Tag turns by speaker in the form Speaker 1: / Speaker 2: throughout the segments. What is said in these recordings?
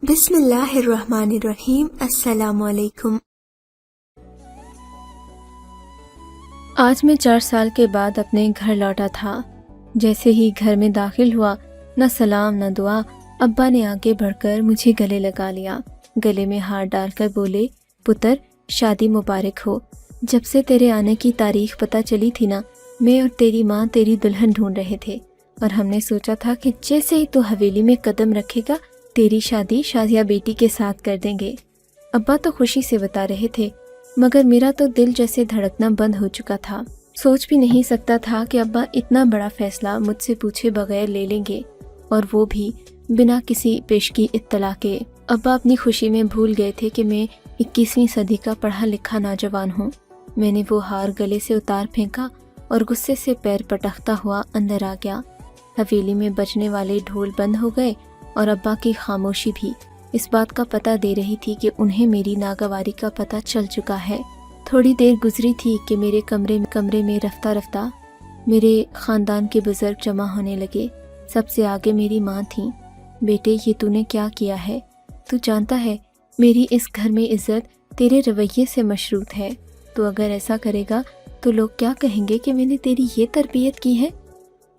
Speaker 1: بسم اللہ الرحمن الرحیم۔ السلام علیکم۔
Speaker 2: آج میں 4 سال کے بعد اپنے گھر لوٹا تھا۔ جیسے ہی گھر میں داخل ہوا، نہ سلام نہ دعا، ابا نے آگے بڑھ کر مجھے گلے لگا لیا، گلے میں ہاتھ ڈال کر بولے، پتر شادی مبارک ہو۔ جب سے تیرے آنے کی تاریخ پتہ چلی تھی نا، میں اور تیری ماں تیری دلہن ڈھونڈ رہے تھے، اور ہم نے سوچا تھا کہ جیسے ہی تو حویلی میں قدم رکھے گا تیری شادی شازیہ بیٹی کے ساتھ کر دیں گے۔ ابا تو خوشی سے بتا رہے تھے، مگر میرا تو دل جیسے دھڑکنا بند ہو چکا تھا۔ سوچ بھی نہیں سکتا تھا کہ ابا اتنا بڑا فیصلہ مجھ سے پوچھے بغیر لے لیں گے، اور وہ بھی بنا کسی پیشگی اطلاع کے۔ ابا اپنی خوشی میں بھول گئے تھے کہ میں 21ویں صدی کا پڑھا لکھا نوجوان ہوں۔ میں نے وہ ہار گلے سے اتار پھینکا اور غصے سے پیر پٹکتا ہوا اندر آ گیا۔ حویلی میں بجنے والے ڈھول بند ہو گئے، اور ابا کی خاموشی بھی اس بات کا پتہ دے رہی تھی کہ انہیں میری ناگواری کا پتہ چل چکا ہے۔ تھوڑی دیر گزری تھی کہ میرے کمرے میں رفتہ رفتہ میرے خاندان کے بزرگ جمع ہونے لگے۔ سب سے آگے میری ماں تھیں۔ بیٹے، یہ تو نے کیا کیا ہے؟ تو جانتا ہے میری اس گھر میں عزت تیرے رویے سے مشروط ہے۔ تو اگر ایسا کرے گا تو لوگ کیا کہیں گے کہ میں نے تیری یہ تربیت کی ہے؟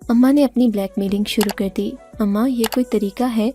Speaker 2: اماں نے اپنی بلیک میلنگ شروع کر دی۔ اماں، یہ کوئی طریقہ ہے؟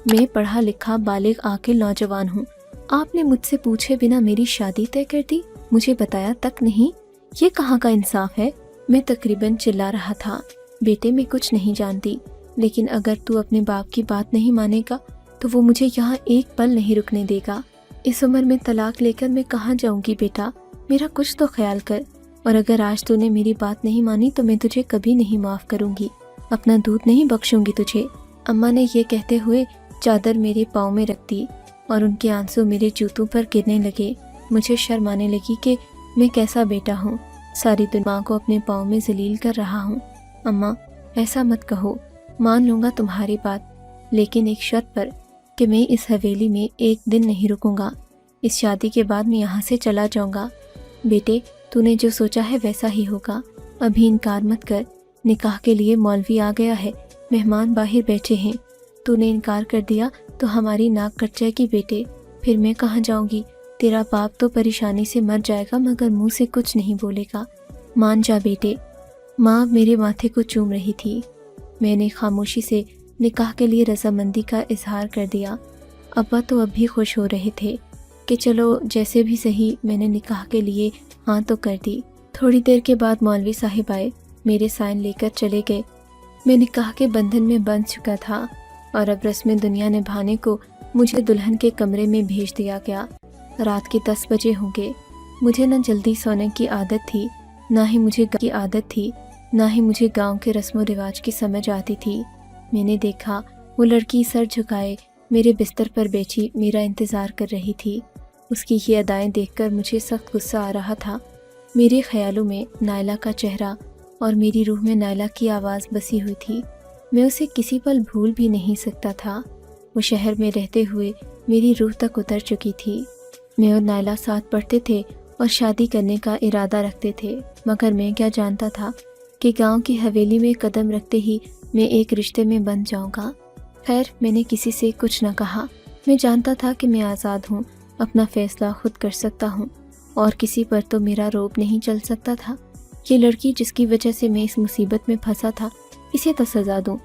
Speaker 2: میں پڑھا لکھا بالغ عاقل نوجوان ہوں، آپ نے مجھ سے پوچھے بنا میری شادی طے کر دی، مجھے بتایا تک نہیں؟ یہ کہاں کا انصاف ہے؟ میں تقریباً چلا رہا تھا۔ بیٹے، میں کچھ نہیں جانتی، لیکن اگر تو اپنے باپ کی بات نہیں مانے گا تو وہ مجھے یہاں ایک پل نہیں رکنے دے گا۔ اس عمر میں طلاق لے کر میں کہاں جاؤں گی بیٹا؟ میرا کچھ تو خیال کر، اور اگر آج تو نے میری بات نہیں مانی تو میں تجھے کبھی نہیں معاف کروں گی، اپنا دودھ نہیں بخشوں گی تجھے۔ اماں نے یہ کہتے ہوئے چادر میرے پاؤں میں رکھ دی، اور ان کے آنسو میرے جوتوں پر گرنے لگے۔ مجھے شرم آنے لگی کہ میں کیسا بیٹا ہوں، ساری دنیا کو اپنے پاؤں میں ذلیل کر رہا ہوں۔ اماں، ایسا مت کہو، مان لوں گا تمہاری بات، لیکن ایک شرط پر، کہ میں اس حویلی میں ایک دن نہیں رکوں گا۔ اس شادی کے بعد میں یہاں سے چلا جاؤں گا۔ بیٹے، تو نے جو سوچا ہے ویسا ہی ہوگا، ابھی انکار مت کر۔ نکاح کے لیے مولوی آ گیا ہے، مہمان باہر بیٹھے ہیں، تو نے انکار کر دیا تو ہماری ناک کٹ جائے گی بیٹے، پھر میں کہاں جاؤں گی؟ تیرا باپ تو پریشانی سے مر جائے گا مگر منہ سے کچھ نہیں بولے گا، مان جا بیٹے۔ ماں میرے ماتھے کو چوم رہی تھی۔ میں نے خاموشی سے نکاح کے لیے رضامندی کا اظہار کر دیا۔ ابا تو اب بھی خوش ہو رہے تھے کہ چلو جیسے بھی صحیح، میں نے نکاح کے لیے ہاں تو کر دی۔ تھوڑی دیر کے بعد مولوی صاحب آئے، میرے سائن لے کر چلے گئے۔ میں نکاح کے بندھن میں بندھ چکا تھا، اور اب رسم دنیا نبھانے کو مجھے دلہن کے کمرے میں بھیج دیا گیا۔ رات کے 10 بجے ہوں گے۔ مجھے نہ جلدی سونے کی عادت تھی، نہ ہی مجھے گاؤں کے رسم و رواج کی سمجھ آتی تھی۔ میں نے دیکھا وہ لڑکی سر جھکائے میرے بستر پر بیٹھی میرا انتظار کر رہی تھی۔ اس کی یہ ادائیں دیکھ کر مجھے سخت غصہ آ رہا تھا۔ میرے خیالوں میں نائلہ کا چہرہ اور میری روح میں نائلہ کی آواز بسی ہوئی تھی۔ میں اسے کسی پل بھول بھی نہیں سکتا تھا۔ وہ شہر میں رہتے ہوئے میری روح تک اتر چکی تھی۔ میں اور نائلہ ساتھ پڑھتے تھے اور شادی کرنے کا ارادہ رکھتے تھے، مگر میں کیا جانتا تھا کہ گاؤں کی حویلی میں قدم رکھتے ہی میں ایک رشتے میں بندھ جاؤں گا۔ خیر، میں نے کسی سے کچھ نہ کہا۔ میں جانتا تھا کہ میں آزاد ہوں، اپنا فیصلہ خود کر سکتا ہوں، اور کسی پر تو میرا روب نہیں چل سکتا تھا۔ یہ لڑکی جس کی وجہ سے میں اس مصیبت میں پھنسا تھا، اسے تو سزا دوں۔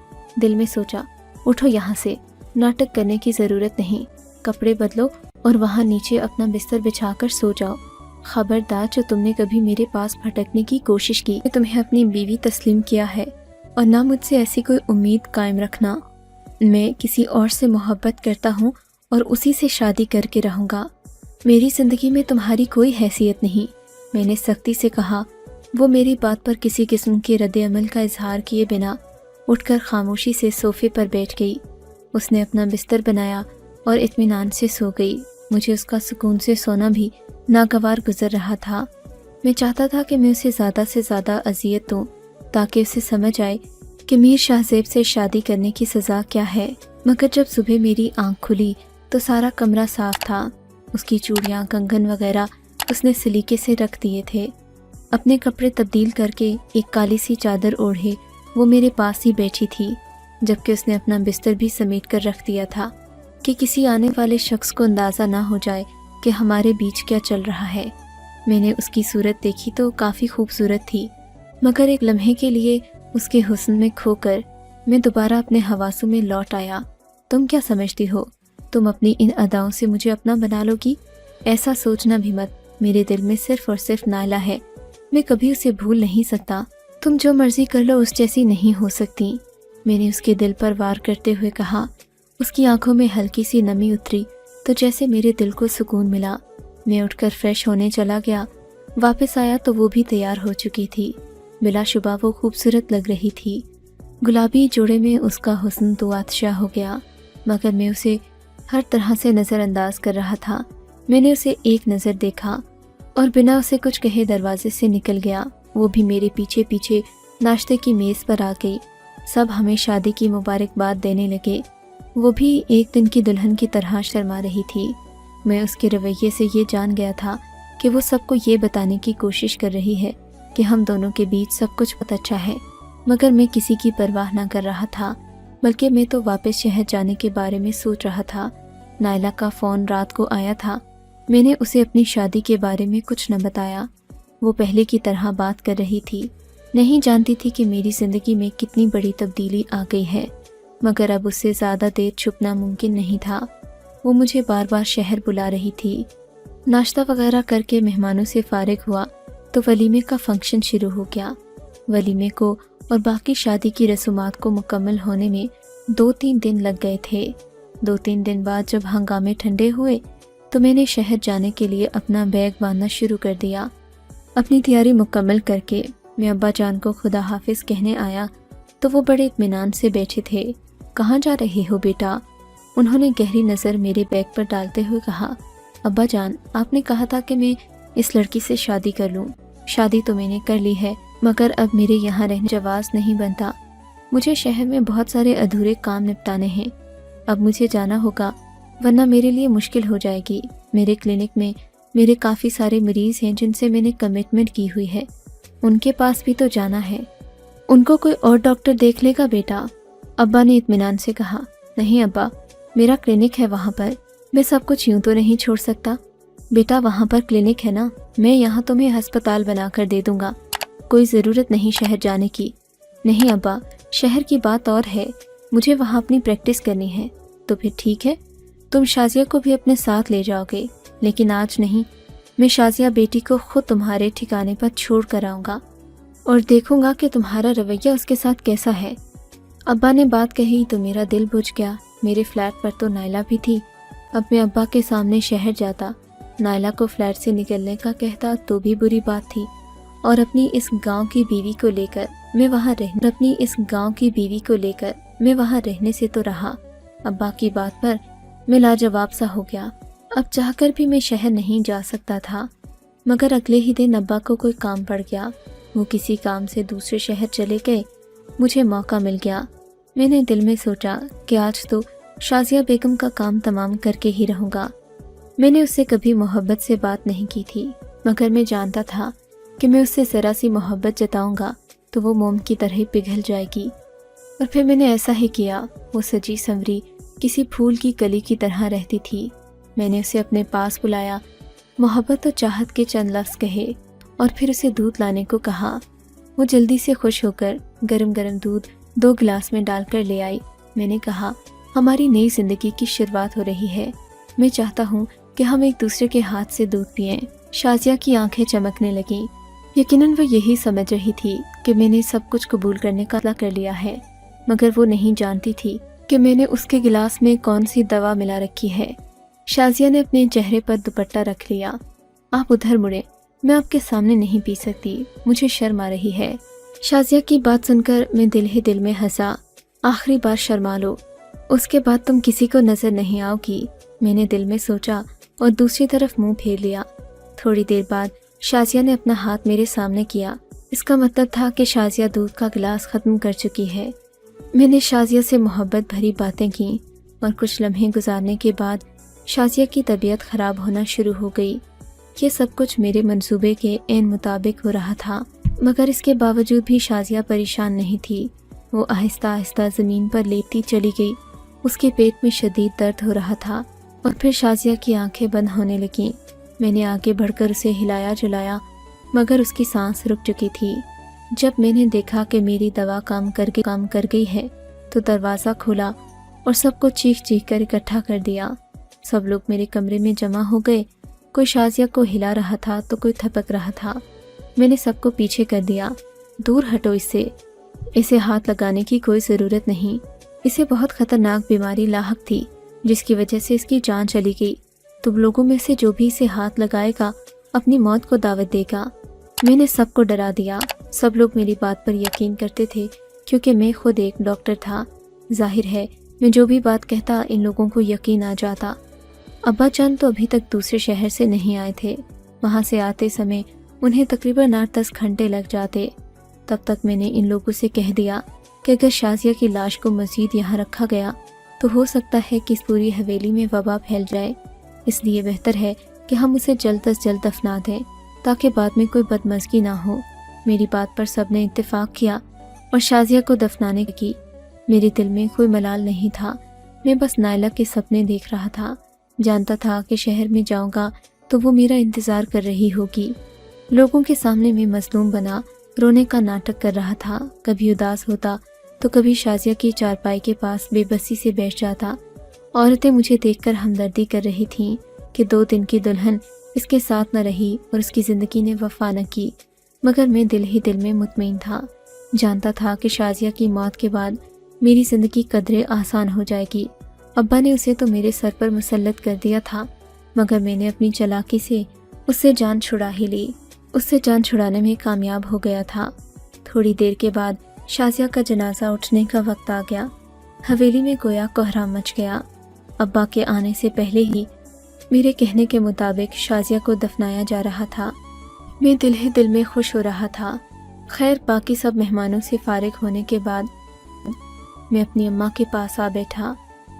Speaker 2: دل میں سوچا، اٹھو یہاں سے، ناٹک کرنے کی ضرورت نہیں، کپڑے بدلو اور وہاں نیچے اپنا بستر بچھا کر سو جاؤ۔ خبردار، جو تم نے کبھی میرے پاس بھٹکنے کی کوشش کی، میں تمہیں اپنی بیوی تسلیم کیا ہے، اور نہ مجھ سے ایسی کوئی امید قائم رکھنا۔ میں کسی اور سے محبت کرتا ہوں اور اسی سے شادی کر کے رہوں گا۔ میری زندگی میں تمہاری کوئی حیثیت نہیں، میں نے سختی سے کہا۔ وہ میری بات پر کسی قسم کے رد عمل کا اظہار کیے بنا اٹھ کر خاموشی سے صوفے پر بیٹھ گئی۔ اس نے اپنا بستر بنایا اور اطمینان سے سو گئی۔ مجھے اس کا سکون سے سونا بھی ناگوار گزر رہا تھا۔ میں چاہتا تھا کہ میں اسے زیادہ سے زیادہ اذیت دوں تاکہ اسے سمجھ آئے کہ میر شاہ زیب سے شادی کرنے کی سزا کیا ہے۔ مگر جب صبح میری آنکھ کھلی تو سارا کمرہ صاف تھا۔ اس کی چوڑیاں، کنگن وغیرہ اس نے سلیقے سے رکھ دیے تھے۔ اپنے کپڑے تبدیل کر کے ایک کالی سی چادر اوڑھے وہ میرے پاس ہی بیٹھی تھی، جبکہ اس نے اپنا بستر بھی سمیٹ کر رکھ دیا تھا۔ کہ کسی آنے والے شخص کو اندازہ نہ ہو جائے کہ ہمارے بیچ کیا چل رہا ہے۔ میں نے اس کی صورت دیکھی تو کافی خوبصورت تھی، مگر ایک لمحے کے لیے اس کے حسن میں کھو کر میں دوبارہ اپنے حواسوں میں لوٹ آیا۔ تم کیا سمجھتی ہو؟ تم اپنی ان اداؤں سے مجھے اپنا بنا لو گی؟ ایسا سوچنا بھی مت، میرے دل میں صرف اور صرف نائلہ ہے، میں کبھی اسے بھول نہیں سکتا۔ تم جو مرضی کر لو، اس جیسی نہیں ہو سکتی، میں نے اس کے دل پر وار کرتے ہوئے کہا۔ اس کی آنکھوں میں ہلکی سی نمی اتری تو جیسے میرے دل کو سکون ملا۔ میں اٹھ کر فریش ہونے چلا گیا۔ واپس آیا تو وہ بھی تیار ہو چکی تھی۔ بلا شبہ وہ خوبصورت لگ رہی تھی۔ گلابی جوڑے میں اس کا حسن تو آتشا ہو گیا، مگر میں اسے ہر طرح سے نظر انداز کر رہا تھا۔ میں نے اسے ایک نظر دیکھا اور بنا اسے کچھ کہے دروازے سے نکل گیا۔ وہ بھی میرے پیچھے پیچھے ناشتے کی میز پر آ گئی۔ سب ہمیں شادی کی مبارکباد دینے لگے۔ وہ بھی ایک دن کی دلہن کی طرح شرما رہی تھی۔ میں اس کے رویے سے یہ جان گیا تھا کہ وہ سب کو یہ بتانے کی کوشش کر رہی ہے کہ ہم دونوں کے بیچ سب کچھ بہت اچھا ہے، مگر میں کسی کی پرواہ نہ کر رہا تھا، بلکہ میں تو واپس شہر جانے کے بارے میں سوچ رہا تھا۔ نائلہ کا فون رات کو آیا تھا۔ میں نے اسے اپنی شادی کے بارے میں کچھ نہ بتایا۔ وہ پہلے کی طرح بات کر رہی تھی، نہیں جانتی تھی کہ میری زندگی میں کتنی بڑی تبدیلی آ گئی ہے، مگر اب اس سے زیادہ دیر چھپنا ممکن نہیں تھا۔ وہ مجھے بار بار شہر بلا رہی تھی۔ ناشتہ وغیرہ کر کے مہمانوں سے فارغ ہوا تو ولیمے کا فنکشن شروع ہو گیا۔ ولیمے کو اور باقی شادی کی رسومات کو مکمل ہونے میں 2-3 دن لگ گئے تھے۔ 2-3 دن بعد جب ہنگامے ٹھنڈے ہوئے تو میں نے شہر جانے کے لیے اپنا بیگ باندھنا شروع کر دیا۔ اپنی تیاری مکمل کر کے میں ابا جان کو خدا حافظ کہنے آیا تو وہ بڑے اطمینان سے بیٹھے تھے۔ کہاں جا رہے ہو بیٹا؟ انہوں نے گہری نظر میرے بیگ پر ڈالتے ہوئے کہا۔ ابا جان، آپ نے کہا تھا کہ میں اس لڑکی سے شادی کر لوں۔ شادی تو میں نے کر لی ہے، مگر اب میرے یہاں رہنے جواز نہیں بنتا۔ مجھے شہر میں بہت سارے ادھورے کام نپٹانے ہیں۔ اب مجھے جانا ہوگا، ورنہ میرے لیے مشکل ہو جائے گی۔ میرے کلینک میں میرے کافی سارے مریض ہیں جن سے میں نے کمٹمنٹ کی ہوئی ہے، ان کے پاس بھی تو جانا ہے۔ ان کو کوئی اور ڈاکٹر دیکھ لے گا بیٹا، ابا نے اطمینان سے کہا۔ نہیں ابا، میرا کلینک ہے وہاں پر، میں سب کچھ یوں تو نہیں چھوڑ سکتا۔ بیٹا وہاں پر کلینک ہے نا، میں یہاں تمہیں ہسپتال بنا کر دے دوں گا، کوئی ضرورت نہیں شہر جانے کی۔ نہیں ابا، شہر کی بات اور ہے، مجھے وہاں اپنی پریکٹس کرنی ہے۔ تو پھر ٹھیک ہے، تم شازیہ کو بھی اپنے ساتھ لے جاؤ گے، لیکن آج نہیں۔ میں شازیہ بیٹی کو خود تمہارے ٹھکانے پر چھوڑ کر آؤں گا اور دیکھوں گا کہ تمہارا رویہ اس کے ساتھ کیسا ہے۔ ابا نے بات کہی تو میرا دل بجھ گیا۔ میرے فلیٹ پر تو نائلہ بھی تھی۔ اب میں ابا کے سامنے شہر جاتا، نائلہ کو فلیٹ سے نکلنے کا کہتا تو بھی بری بات تھی، اور اپنی اس گاؤں کی بیوی کو لے کر میں وہاں رہنے سے تو رہا۔ ابا کی بات پر میں لاجواب سا ہو گیا۔ اب چاہ کر بھی میں شہر نہیں جا سکتا تھا، مگر اگلے ہی دن ابا کو کوئی کام پڑ گیا۔ وہ کسی کام سے دوسرے شہر چلے گئے۔ مجھے موقع مل گیا۔ میں نے دل میں سوچا کہ آج تو شازیہ بیگم کا کام تمام کر کے ہی رہوں گا۔ میں نے اس سے کبھی محبت سے بات نہیں کی تھی، مگر میں جانتا تھا کہ میں اس سے ذرا سی محبت جتاؤں گا تو وہ موم کی طرح پگھل جائے گی، اور پھر میں نے ایسا ہی کیا۔ وہ سجی سنوری کسی پھول کی کلی کی طرح رہتی تھی۔ میں نے اسے اپنے پاس بلایا، محبت و چاہت کے چند لفظ کہے اور پھر اسے دودھ لانے کو کہا۔ وہ جلدی سے خوش ہو کر گرم گرم دودھ 2 گلاس میں ڈال کر لے آئی۔ میں نے کہا، ہماری نئی زندگی کی شروعات ہو رہی ہے، میں چاہتا ہوں کہ ہم ایک دوسرے کے ہاتھ سے دودھ پئیں۔ شازیہ کی آنکھیں چمکنے لگیں۔ یقیناً وہ یہی سمجھ رہی تھی کہ میں نے سب کچھ قبول کرنے کا فیصلہ کر لیا ہے، مگر وہ نہیں جانتی تھی کہ میں نے اس کے گلاس میں کون سی دوا ملا رکھی ہے۔ شازیہ نے اپنے چہرے پر دوپٹہ رکھ لیا۔ آپ ادھر مڑے، میں آپ کے سامنے نہیں پی سکتی، مجھے شرم آ رہی ہے۔ شازیہ کی بات سن کر میں دل ہی دل میں ہنسا۔ آخری بار شرما لو، اس کے بعد تم کسی کو نظر نہیں آؤ گی، میں نے دل میں سوچا اور دوسری طرف منہ پھیر لیا۔ تھوڑی دیر بعد شازیہ نے اپنا ہاتھ میرے سامنے کیا۔ اس کا مطلب تھا کہ شازیہ دودھ کا گلاس ختم کر چکی ہے۔ میں نے شازیہ سے محبت بھری باتیں کیں اور کچھ لمحے گزارنے کے بعد شازیہ کی طبیعت خراب ہونا شروع ہو گئی۔ یہ سب کچھ میرے منصوبے کے عین مطابق ہو رہا تھا، مگر اس کے باوجود بھی شازیہ پریشان نہیں تھی۔ وہ آہستہ آہستہ زمین پر لیٹتی چلی گئی۔ اس کے پیٹ میں شدید درد ہو رہا تھا اور پھر شازیہ کی آنکھیں بند ہونے لگیں۔ میں نے آگے بڑھ کر اسے ہلایا جلایا مگر اس کی سانس رک چکی تھی۔ جب میں نے دیکھا کہ میری دوا کام کر گئی ہے تو دروازہ کھولا اور سب کو چیخ چیخ کر اکٹھا کر دیا۔ سب لوگ میرے کمرے میں جمع ہو گئے، کوئی شازیہ کو ہلا رہا تھا تو کوئی تھپک رہا تھا۔ میں نے سب کو پیچھے کر دیا، دور ہٹو اس سے، اسے ہاتھ لگانے کی کوئی ضرورت نہیں، اسے بہت خطرناک بیماری لاحق تھی جس کی وجہ سے اس کی جان چلی گئی۔ تم لوگوں میں سے جو بھی اسے ہاتھ لگائے گا اپنی موت کو دعوت دے گا۔ میں نے سب کو ڈرا دیا۔ سب لوگ میری بات پر یقین کرتے تھے کیونکہ میں خود ایک ڈاکٹر تھا۔ ظاہر ہے میں جو بھی بات کہتا ان لوگوں کو یقین آ جاتا۔ ابا جان تو ابھی تک دوسرے شہر سے نہیں آئے تھے، وہاں سے آتے سمے انہیں تقریباً 8-10 گھنٹے لگ جاتے۔ تب تک میں نے ان لوگوں سے کہہ دیا کہ اگر شازیہ کی لاش کو مزید یہاں رکھا گیا تو ہو سکتا ہے کہ اس پوری حویلی میں وبا پھیل جائے، اس لیے بہتر ہے کہ ہم اسے جلد از جلد دفنا دیں تاکہ بعد میں کوئی بدمزگی نہ ہو۔ میری بات پر سب نے اتفاق کیا اور شازیہ کو دفنانے کی۔ میرے دل میں کوئی ملال نہیں تھا، میں بس نائلہ کے سپنے دیکھ رہا تھا۔ جانتا تھا کہ شہر میں جاؤں گا تو وہ میرا انتظار کر رہی ہوگی۔ لوگوں کے سامنے میں مظلوم بنا رونے کا ناٹک کر رہا تھا، کبھی اداس ہوتا تو کبھی شازیہ کی چارپائی کے پاس بے بسی سے بیٹھ جاتا۔ عورتیں مجھے دیکھ کر ہمدردی کر رہی تھیں کہ 2 دن کی دلہن اس کے ساتھ نہ رہی اور اس کی زندگی نے وفا نہ کی، مگر میں دل ہی دل میں مطمئن تھا۔ جانتا تھا کہ شازیہ کی موت کے بعد میری زندگی قدرے آسان ہو جائے گی۔ ابا نے اسے تو میرے سر پر مسلط کر دیا تھا، مگر میں نے اپنی چالاکی سے اس سے جان چھڑا ہی لی، اس سے جان چھڑانے میں کامیاب ہو گیا تھا۔ تھوڑی دیر کے بعد شازیہ کا جنازہ اٹھنے کا وقت آ گیا۔ حویلی میں گویا کوہرام مچ گیا۔ ابا کے آنے سے پہلے ہی میرے کہنے کے مطابق شازیہ کو دفنایا جا رہا تھا۔ میں دل ہی دل میں خوش ہو رہا تھا۔ خیر باقی سب مہمانوں سے فارغ ہونے کے بعد میں اپنی اماں کے پاس آ بیٹھا۔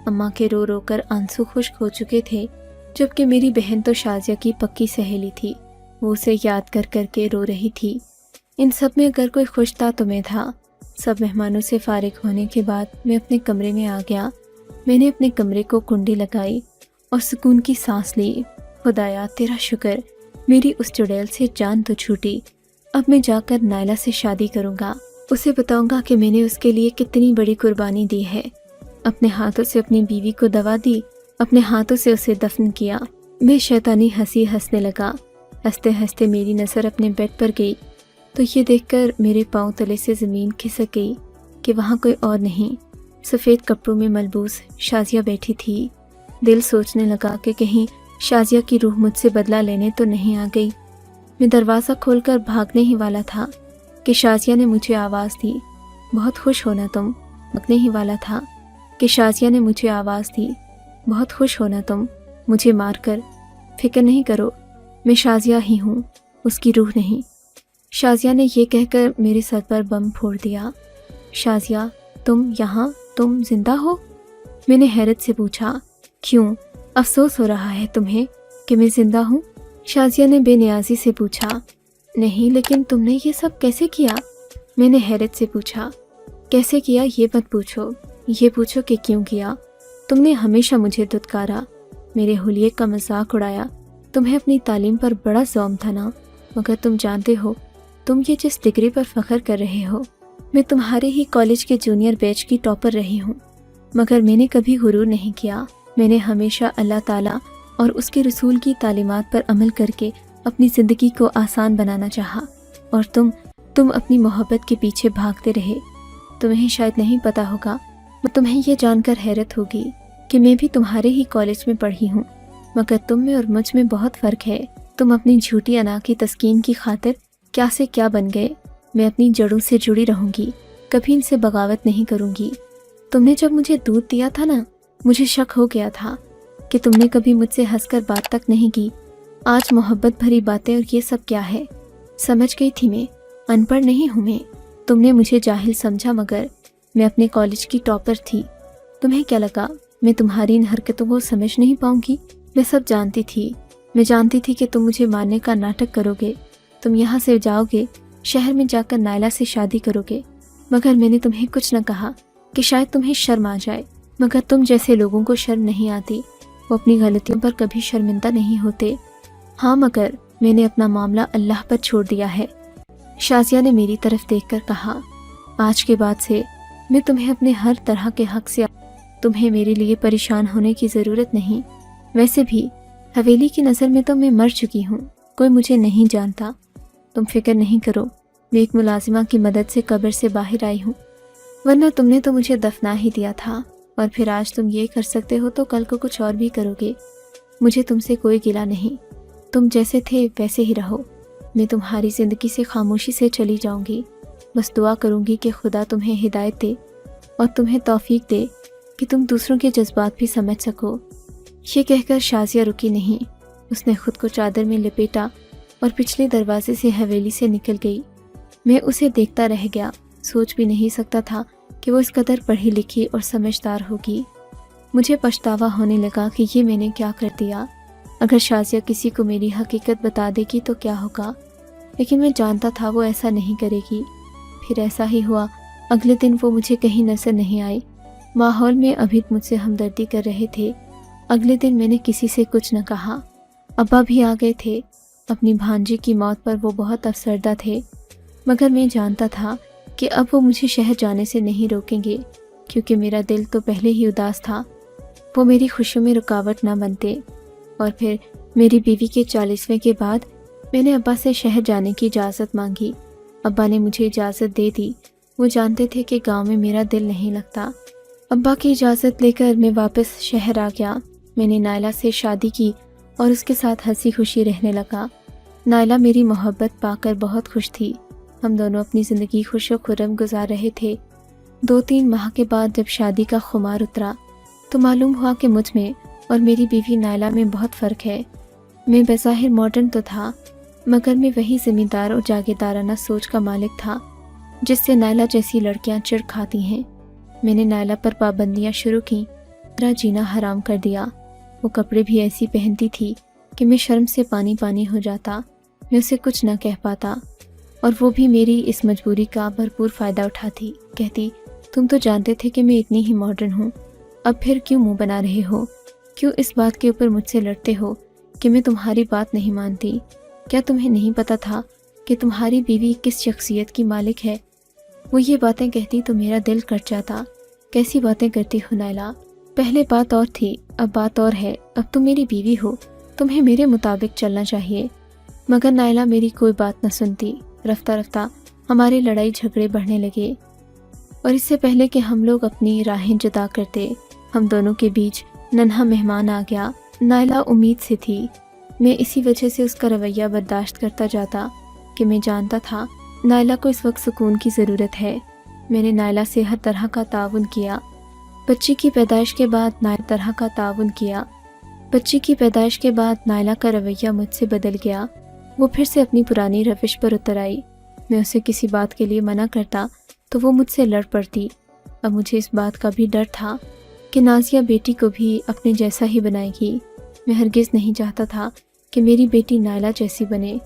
Speaker 2: اماں کے رو رو کر آنسو خشک ہو چکے تھے، جبکہ میری بہن تو شازیہ کی پکی سہیلی تھی، وہ اسے یاد کر کر کے رو رہی تھی۔ ان سب میں اگر کوئی خوش تھا تو میں تھا۔ سب مہمانوں سے فارغ ہونے کے بعد میں اپنے کمرے میں آ گیا۔ میں نے اپنے کمرے کو کنڈی لگائی اور سکون کی سانس لی۔ خدایا تیرا شکر، میری اس چڑیل سے جان تو چھوٹی۔ اب میں جا کر نائلہ سے شادی کروں گا، اسے بتاؤں گا کہ میں نے اس کے لیے کتنی بڑی قربانی دی ہے۔ اپنے ہاتھوں سے اپنی بیوی کو دوا دی، اپنے ہاتھوں سے اسے دفن کیا۔ میں شیطانی ہنسی ہنسنے لگا۔ ہنستے ہنستے میری نظر اپنے بیڈ پر گئی تو یہ دیکھ کر میرے پاؤں تلے سے زمین کھسک گئی کہ وہاں کوئی اور نہیں، سفید کپڑوں میں ملبوس شازیہ بیٹھی تھی۔ دل سوچنے لگا کہ کہیں شازیہ کی روح مجھ سے بدلہ لینے تو نہیں آ گئی۔ میں دروازہ کھول کر بھاگنے ہی والا تھا کہ شازیہ نے مجھے آواز دی، بہت خوش ہونا تم۔ بھاگنے ہی والا تھا کہ شازیہ نے مجھے آواز دی، بہت خوش ہونا تم مجھے مار کر۔ فکر نہیں کرو، میں شازیہ ہی ہوں، اس کی روح نہیں۔ شازیہ نے یہ کہہ کر میرے سر پر بم پھوڑ دیا۔ شازیہ تم یہاں، تم زندہ ہو؟ میں نے حیرت سے پوچھا۔ کیوں افسوس ہو رہا ہے تمہیں کہ میں زندہ ہوں؟ شازیہ نے بے نیازی سے پوچھا۔ نہیں، لیکن تم نے یہ سب کیسے کیا؟ میں نے حیرت سے پوچھا۔ کیسے کیا یہ مت پوچھو، یہ پوچھو کہ کیوں کیا۔ تم نے ہمیشہ مجھے دھتکارا، میرے حلیے کا مذاق اڑایا۔ تمہیں اپنی تعلیم پر بڑا زوم تھا نا، مگر تم جانتے ہو تم یہ جس ڈگری پر فخر کر رہے ہو، میں تمہارے ہی کالج کے جونیئر بیچ کی ٹاپر رہی ہوں، مگر میں نے کبھی غرور نہیں کیا۔ میں نے ہمیشہ اللہ تعالیٰ اور اس کے رسول کی تعلیمات پر عمل کر کے اپنی زندگی کو آسان بنانا چاہا، اور تم اپنی محبت کے پیچھے بھاگتے رہے۔ تمہیں شاید نہیں پتا ہوگا، تمہیں یہ جان کر حیرت ہوگی کہ میں بھی تمہارے ہی کالج میں پڑھی ہوں، مگر تم میں اور مجھ میں بہت فرق ہے۔ تم اپنی جھوٹی انا کی تسکین کی خاطر کیا سے کیا بن گئے، میں اپنی جڑوں سے جڑی رہوں گی، کبھی ان سے بغاوت نہیں کروں گی۔ تم نے جب مجھے دودھ دیا تھا نا، مجھے شک ہو گیا تھا کہ تم نے کبھی مجھ سے ہنس کر بات تک نہیں کی۔ آج محبت بھری باتیں اور یہ سب کیا ہے؟ سمجھ گئی تھی، میں ان پڑھ نہیں ہوں۔ میں تم نے مجھے جاہل سمجھا، مگر میں اپنے کالج کی ٹاپر تھی۔ تمہیں کیا لگا میں تمہاری ان حرکتوں کو سمجھ نہیں پاؤں گی؟ میں سب جانتی تھی، میں جانتی تھی کہ تم مجھے مارنے کا ناٹک کرو گے، تم یہاں سے جاؤ گے، شہر میں جا کر نائلہ سے شادی کرو گے، مگر میں نے تمہیں کچھ نہ کہا کہ شاید تمہیں شرم آ جائے۔ مگر تم جیسے لوگوں کو شرم نہیں آتی، وہ اپنی غلطیوں پر کبھی شرمندہ نہیں ہوتے۔ ہاں مگر میں نے اپنا معاملہ اللہ پر چھوڑ دیا ہے۔ شازیہ نے میری طرف دیکھ کر کہا، آج کے بعد سے میں تمہیں اپنے ہر طرح کے حق سے، تمہیں میرے لیے پریشان ہونے کی ضرورت نہیں۔ ویسے بھی حویلی کی نظر میں تو میں مر چکی ہوں، کوئی مجھے نہیں جانتا۔ تم فکر نہیں کرو، میں ایک ملازمہ کی مدد سے قبر سے باہر آئی ہوں، ورنہ تم نے تو مجھے دفنا ہی دیا تھا، اور پھر آج تم یہ کر سکتے ہو تو کل کو کچھ اور بھی کرو گے۔ مجھے تم سے کوئی گلہ نہیں، تم جیسے تھے ویسے ہی رہو۔ میں تمہاری زندگی سے خاموشی سے چلی جاؤں گی، بس دعا کروں گی کہ خدا تمہیں ہدایت دے اور تمہیں توفیق دے کہ تم دوسروں کے جذبات بھی سمجھ سکو۔ یہ کہہ کر شازیہ رکی نہیں، اس نے خود کو چادر میں لپیٹا اور پچھلے دروازے سے حویلی سے نکل گئی۔ میں اسے دیکھتا رہ گیا، سوچ بھی نہیں سکتا تھا کہ وہ اس قدر پڑھی لکھی اور سمجھدار ہوگی۔ مجھے پچھتاوا ہونے لگا کہ یہ میں نے کیا کر دیا۔ اگر شازیہ کسی کو میری حقیقت بتا دے گی تو کیا ہوگا، لیکن میں جانتا تھا وہ ایسا نہیں کرے گی۔ پھر ایسا ہی ہوا، اگلے دن وہ مجھے کہیں نظر نہیں آئی۔ ماحول میں ابھی مجھ سے ہمدردی کر رہے تھے۔ اگلے دن میں نے کسی سے کچھ نہ کہا۔ ابا بھی آ گئے تھے، اپنی بھانجی کی موت پر وہ بہت افسردہ تھے، مگر میں جانتا تھا کہ اب وہ مجھے شہر جانے سے نہیں روکیں گے، کیونکہ میرا دل تو پہلے ہی اداس تھا، وہ میری خوشیوں میں رکاوٹ نہ بنتے۔ اور پھر میری بیوی کے 40ویں کے بعد میں نے ابا سے شہر جانے کی اجازت مانگی۔ ابا نے مجھے اجازت دے دی، وہ جانتے تھے کہ گاؤں میں میرا دل نہیں لگتا۔ ابا کی اجازت لے کر میں واپس شہر آ گیا۔ میں نے نائلہ سے شادی کی اور اس کے ساتھ ہنسی خوشی رہنے لگا۔ نائلہ میری محبت پا کر بہت خوش تھی، ہم دونوں اپنی زندگی خوش و خرم گزار رہے تھے۔ 2-3 ماہ کے بعد جب شادی کا خمار اترا تو معلوم ہوا کہ مجھ میں اور میری بیوی نائلہ میں بہت فرق ہے۔ میں بظاہر ماڈرن تو تھا، مگر میں وہی ذمہ دار اور جاگیردارانہ سوچ کا مالک تھا جس سے نائلہ جیسی لڑکیاں چڑ کھاتی ہیں۔ میں نے نائلہ پر پابندیاں شروع کیں، میرا جینا حرام کر دیا۔ وہ کپڑے بھی ایسی پہنتی تھی کہ میں شرم سے پانی پانی ہو جاتا، میں اسے کچھ نہ کہہ پاتا، اور وہ بھی میری اس مجبوری کا بھرپور فائدہ اٹھاتی، کہتی تم تو جانتے تھے کہ میں اتنی ہی ماڈرن ہوں، اب پھر کیوں منہ بنا رہے ہو، کیوں اس بات کے اوپر مجھ سے لڑتے ہو کہ میں تمہاری بات نہیں مانتی؟ کیا تمہیں نہیں پتا تھا کہ تمہاری بیوی کس شخصیت کی مالک ہے؟ وہ یہ باتیں کہتی تو میرا دل کٹ جاتا۔ کیسی باتیں کرتی ہو نائلہ، پہلے بات اور تھی، اب بات اور ہے، اب تم میری بیوی ہو، تمہیں میرے مطابق چلنا چاہیے۔ مگر نائلہ میری کوئی بات نہ سنتی۔ رفتہ رفتہ ہماری لڑائی جھگڑے بڑھنے لگے، اور اس سے پہلے کہ ہم لوگ اپنی راہیں جدا کرتے ہم دونوں کے بیچ ننھا مہمان آ گیا۔ نائلہ امید سے تھی، میں اسی وجہ سے اس کا رویہ برداشت کرتا جاتا کہ میں جانتا تھا نائلہ کو اس وقت سکون کی ضرورت ہے۔ میں نے نائلہ سے ہر طرح کا تعاون کیا۔ بچی کی پیدائش کے بعد نائلہ کا رویہ مجھ سے بدل گیا، وہ پھر سے اپنی پرانی روش پر اتر آئی۔ میں اسے کسی بات کے لیے منع کرتا تو وہ مجھ سے لڑ پڑتی۔ اب مجھے اس بات کا بھی ڈر تھا کہ نازیہ بیٹی کو بھی اپنے جیسا ہی بنائے گی۔ میں ہرگز نہیں چاہتا تھا کہ میری بیٹی نائلہ جیسی بنے۔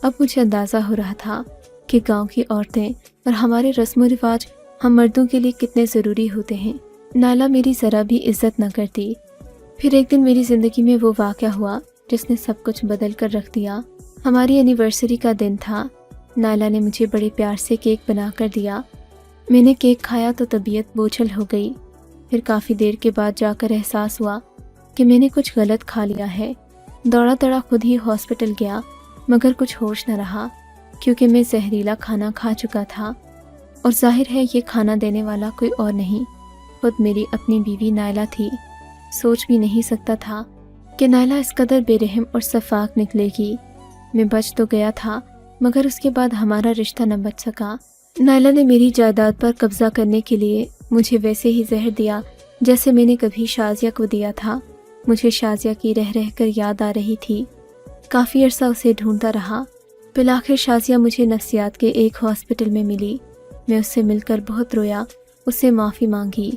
Speaker 2: اب مجھے اندازہ ہو رہا تھا کہ گاؤں کی عورتیں اور ہمارے رسم و رواج ہم مردوں کے لیے کتنے ضروری ہوتے ہیں۔ نائلہ میری ذرا بھی عزت نہ کرتی۔ پھر ایک دن میری زندگی میں وہ واقعہ ہوا جس نے سب کچھ بدل کر رکھ دیا۔ ہماری اینیورسری کا دن تھا۔ نائلہ نے مجھے بڑے پیار سے کیک بنا کر دیا۔ میں نے کیک کھایا تو طبیعت بوجھل ہو گئی۔ پھر کافی دیر کے بعد جا کر احساس ہوا کہ میں نے کچھ غلط کھا لیا ہے۔ دوڑا تڑا خود ہی ہاسپٹل گیا، مگر کچھ ہوش نہ رہا کیونکہ میں زہریلا کھانا کھا چکا تھا، اور ظاہر ہے یہ کھانا دینے والا کوئی اور نہیں، خود میری اپنی بیوی نائلہ تھی۔ سوچ بھی نہیں سکتا تھا کہ نائلہ اس قدر بے رحم اور شفاق نکلے گی۔ میں بچ تو گیا تھا، مگر اس کے بعد ہمارا رشتہ نہ بچ سکا۔ نائلہ نے میری جائیداد پر قبضہ کرنے کے لیے مجھے ویسے ہی زہر دیا جیسے میں نے کبھی شازیہ کو دیا تھا۔ مجھے شازیہ کی رہ رہ کر یاد آ رہی تھی۔ کافی عرصہ اسے ڈھونڈتا رہا۔ بالآخر شازیہ مجھے نفسیات کے ایک ہاسپٹل میں ملی۔ میں اس سے مل کر بہت رویا، اس سے معافی مانگی،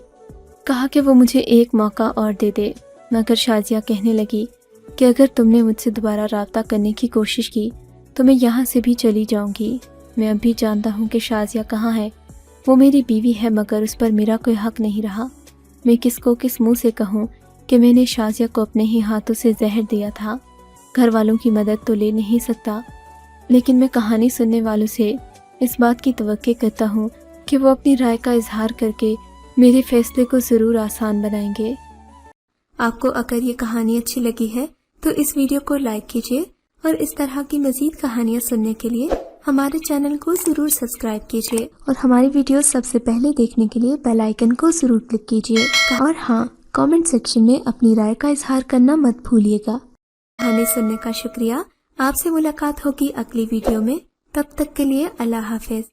Speaker 2: کہا کہ وہ مجھے ایک موقع اور دے دے، مگر شازیہ کہنے لگی کہ اگر تم نے مجھ سے دوبارہ رابطہ کرنے کی کوشش کی تو میں یہاں سے بھی چلی جاؤں گی۔ میں اب بھی جانتا ہوں کہ شازیہ کہاں ہے، وہ میری بیوی ہے، مگر اس پر میرا کوئی حق نہیں رہا۔ میں کس کو کس منہ سے کہوں کہ میں نے شازیہ کو اپنے ہی ہاتھوں سے زہر دیا تھا۔ گھر والوں کی مدد تو لے نہیں سکتا، لیکن میں کہانی سننے والوں سے اس بات کی توقع کرتا ہوں کہ وہ اپنی رائے کا اظہار کر کے میرے فیصلے کو ضرور آسان بنائیں گے۔
Speaker 1: آپ کو اگر یہ کہانی اچھی لگی ہے تو اس ویڈیو کو لائک کیجیے اور اس طرح کی مزید کہانیاں سننے کے لیے ہمارے چینل کو ضرور سبسکرائب کیجیے اور ہماری ویڈیو سب سے پہلے دیکھنے کے لیے بیل آئیکن کو ضرور کلک کیجیے، اور ہاں، کامنٹ سیکشن میں اپنی رائے کا اظہار کرنا مت بھولیے گا۔ کہانی سننے کا شکریہ۔ آپ سے ملاقات ہوگی اگلی ویڈیو میں، تب تک کے لیے اللہ حافظ۔